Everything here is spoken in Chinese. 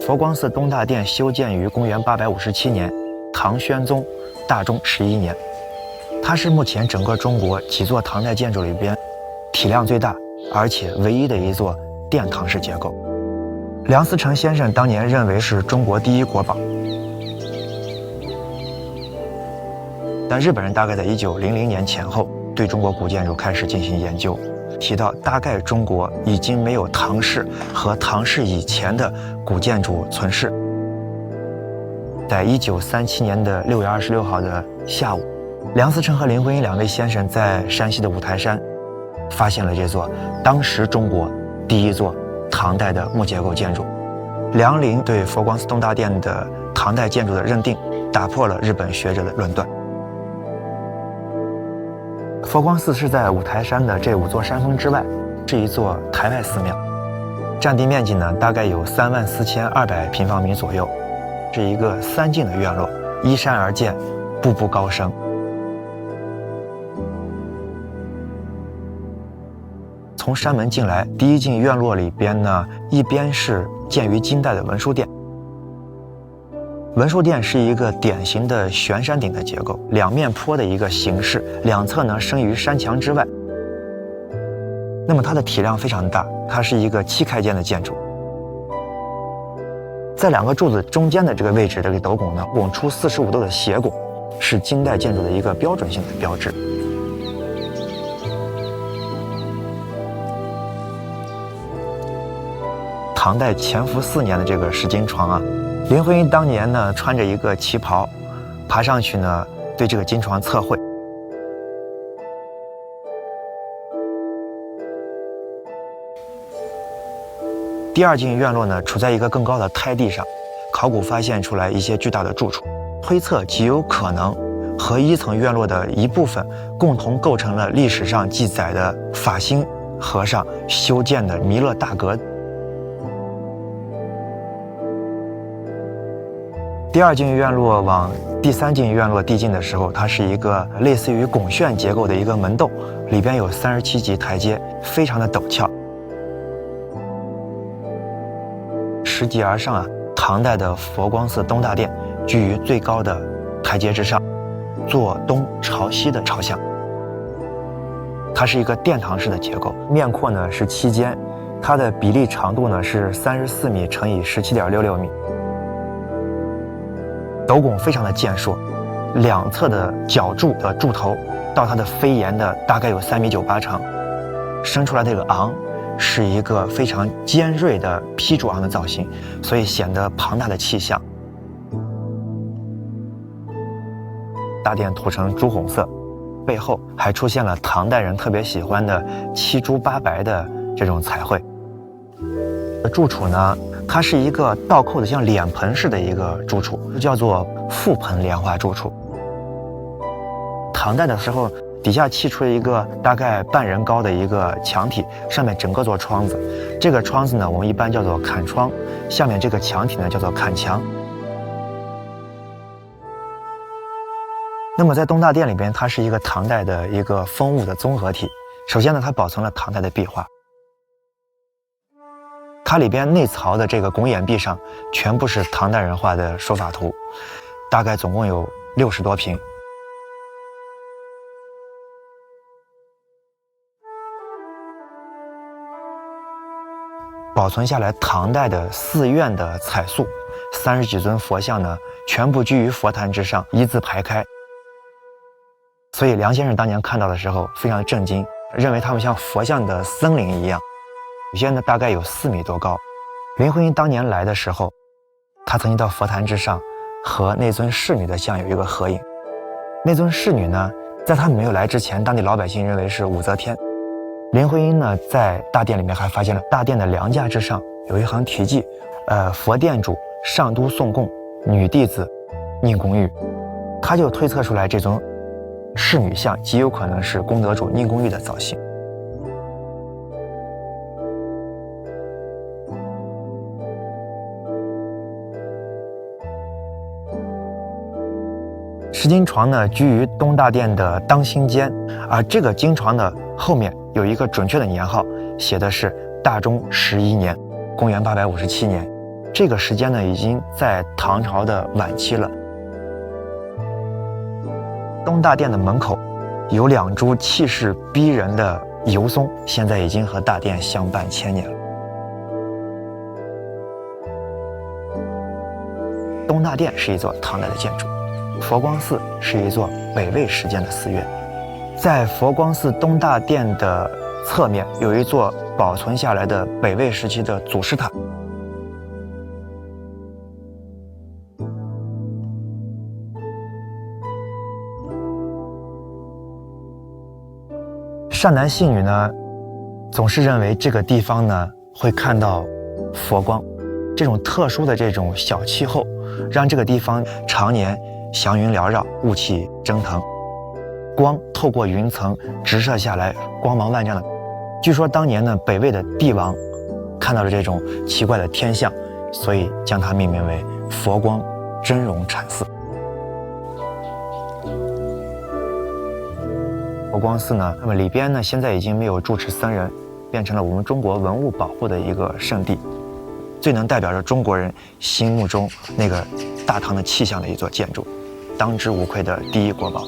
佛光寺东大殿修建于公元857年，唐宣宗大中11年。它是目前整个中国几座唐代建筑里边体量最大，而且唯一的一座殿堂式结构。梁思成先生当年认为是中国第一国宝，但日本人大概在1900年前后对中国古建筑开始进行研究，提到大概中国已经没有唐式和唐式以前的古建筑存世。在1937年的6月26号的下午，梁思成和林徽因两位先生在山西的五台山发现了这座当时中国第一座唐代的木结构建筑。梁林对佛光寺东大殿的唐代建筑的认定，打破了日本学者的论断。佛光寺是在五台山的这5座山峰之外，是一座台外寺庙，占地面积呢大概有34200平方米左右，是一个3进的院落，依山而建，步步高升。从山门进来，第一进院落里边呢，一边是建于金代的文殊殿。文殊殿是一个典型的悬山顶的结构，两面坡的一个形式，两侧呢生于山墙之外。那么它的体量非常大，它是一个7开间的建筑。在2个柱子中间的这个位置，这个斗拱呢拱出45度的斜拱，是金代建筑的一个标准性的标志。唐代乾伏4年的这个石金床啊，林徽因当年呢穿着一个旗袍，爬上去呢对这个金床测绘。第2进院落呢处在一个更高的胎地上，考古发现出来一些巨大的柱础，推测极有可能和1层院落的一部分共同构成了历史上记载的法兴和尚修建的弥勒大阁。第2进院落往第3进院落递进的时候，它是一个类似于拱券结构的一个门洞，里边有37级台阶，非常的陡峭。拾级而上啊，唐代的佛光寺东大殿居于最高的台阶之上，坐东朝西的朝向。它是一个殿堂式的结构，面阔呢是7间，它的比例长度呢是34米乘以17.66米。斗拱非常的健硕，两侧的角柱的柱头到它的飞檐的大概有3.98米长，生出来这个昂是一个非常尖锐的劈柱昂的造型，所以显得庞大的气象。大殿涂成朱红色，背后还出现了唐代人特别喜欢的7朱8白的这种彩绘。柱础呢，它是一个倒扣的像脸盆似的一个柱础，叫做覆盆莲花柱础。唐代的时候，底下砌出了一个大概半人高的一个墙体，上面整个做窗子。这个窗子呢，我们一般叫做坎窗，下面这个墙体呢叫做坎墙。那么在东大殿里边，它是一个唐代的一个风物的综合体。首先呢，它保存了唐代的壁画。它里边内槽的这个拱眼壁上全部是唐代人画的手法图，大概总共有60多屏。保存下来唐代的寺院的彩塑，30几尊佛像呢，全部居于佛坛之上，一字排开。所以梁先生当年看到的时候非常的震惊，认为他们像佛像的森林一样。有些呢大概有4米多高。林徽因当年来的时候，她曾经到佛坛之上和那尊侍女的像有一个合影。那尊侍女呢，在他们没有来之前，当地老百姓认为是武则天。林徽因呢，在大殿里面还发现了大殿的梁架之上有一行题记，佛殿主上都宋贡女弟子宁公玉，他就推测出来这尊侍女像极有可能是功德主宁公玉的造型。石金床呢居于东大殿的当心间，而这个金床的后面有一个准确的年号，写的是大中11年，公元857年。这个时间呢，已经在唐朝的晚期了。东大殿的门口有2株气势逼人的油松，现在已经和大殿相伴千年了。东大殿是一座唐代的建筑，佛光寺是一座北魏时间的寺院。在佛光寺东大殿的侧面有一座保存下来的北魏时期的祖师塔。善男信女呢，总是认为这个地方呢会看到佛光，这种特殊的这种小气候，让这个地方常年祥云缭绕，雾气蒸腾，光透过云层直射下来，光芒万丈的。据说当年呢，北魏的帝王看到了这种奇怪的天象，所以将它命名为佛光真容禅寺。佛光寺呢，那么里边呢，现在已经没有住持僧人，变成了我们中国文物保护的一个圣地，最能代表着中国人心目中那个大唐的气象的一座建筑，当之无愧的第一国宝。